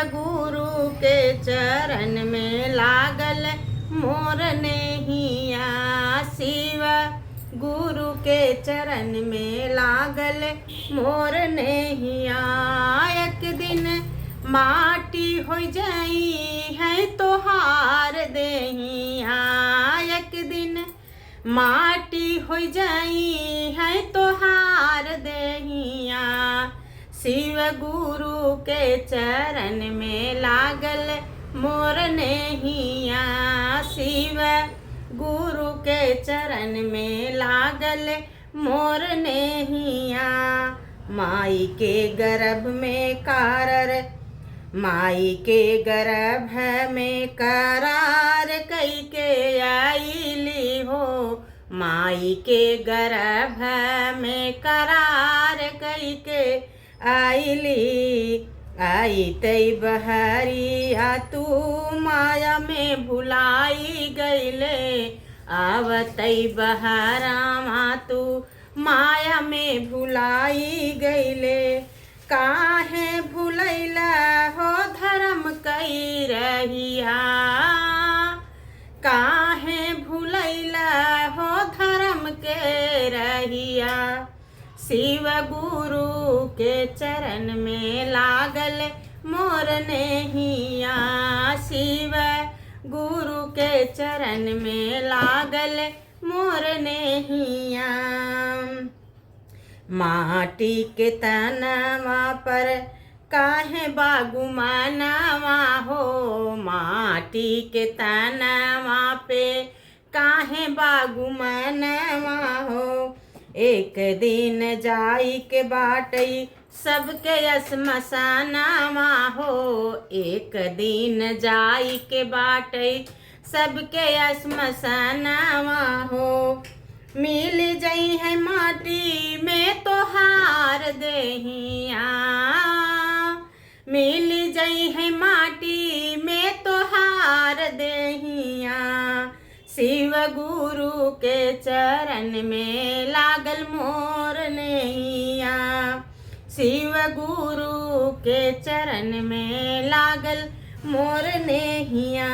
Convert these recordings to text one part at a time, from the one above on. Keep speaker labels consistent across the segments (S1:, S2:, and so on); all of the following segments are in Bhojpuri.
S1: गुरु के चरण में लागल मोर नेहिया। शिव गुरु के चरण में लागल मोर नेहिया। एक दिन माटी हो जाई है तोहार देहिया। एक दिन माटी हो जाई है तोहार देहिया। शिव गुरु के चरण में लागल मोर नेहिया। शिव गुरु के चरण में लागल मोर नेहिया। माई के गर्भ में कारर, माई के गर्भ में करार कई के आईली हो। माई के गर्भ में करार कई के आईली। आई तई बहरिया तू माया में भुलाई गईले। आवतई बहरामा तू माया में भुलाई गईले। काहे भुलैला हो धर्म कई रहिया। काहे भुलैला हो धर्म के रहिया। शिव गुरु के चरण में लागल मोर नेहिया। शिव गुरु के चरण में लागल मोर नेहिया। माटी के तनवा पर काहे बागुमानवा हो। माटी के तनवा पे काहे बागुमानवा हो। एक दिन जाई के बाटई सबके श्मशानवा हो। एक दिन जाई के बाटई सबके श्मशानवा हो। मिल जाई है माटी में तोहार देहिया। मिल जाई है माटी में तोहार देहिया। शिव गुरु के चरण में लागल मोर नेहिया। शिव गुरु के चरण में लागल मोर नेहिया।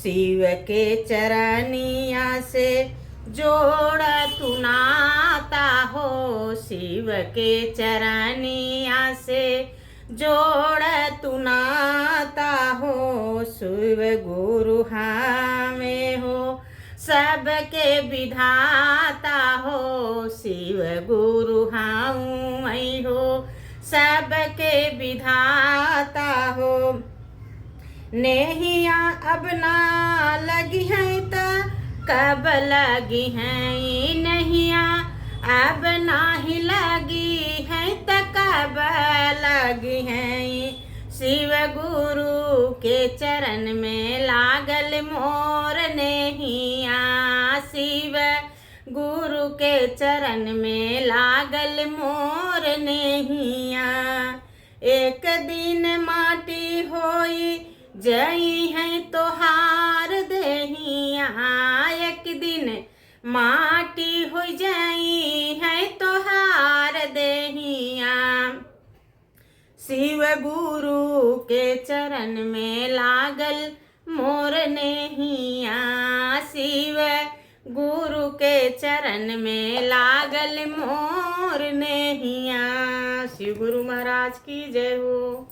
S1: शिव के चरनिया से जोड़ तू नाता हो। शिव के चरनिया से जोड़ तू नाता हो। शिव गुरु हमें हो सबके विधाता हो। शिव गुरु हाऊं मैं हो सबके विधाता हो। नेहिया अब ना लगी है त कब लगी है नहिया। अब नाही लगी है त कब लगी है। शिव गुरु के चरण में लागल मोर नेहिया। शिव गुरु के चरण में लागल मोर नेहिया। एक दिन माटी होई जई है तोहार देहिया। एक दिन माटी हो जाई है तोहार देहिया। शिव गुरु के चरण में लागल मोर नेहिया। शिव गुरु के चरण में लागल मोर नेहिया। शिव गुरु महाराज की जय हो।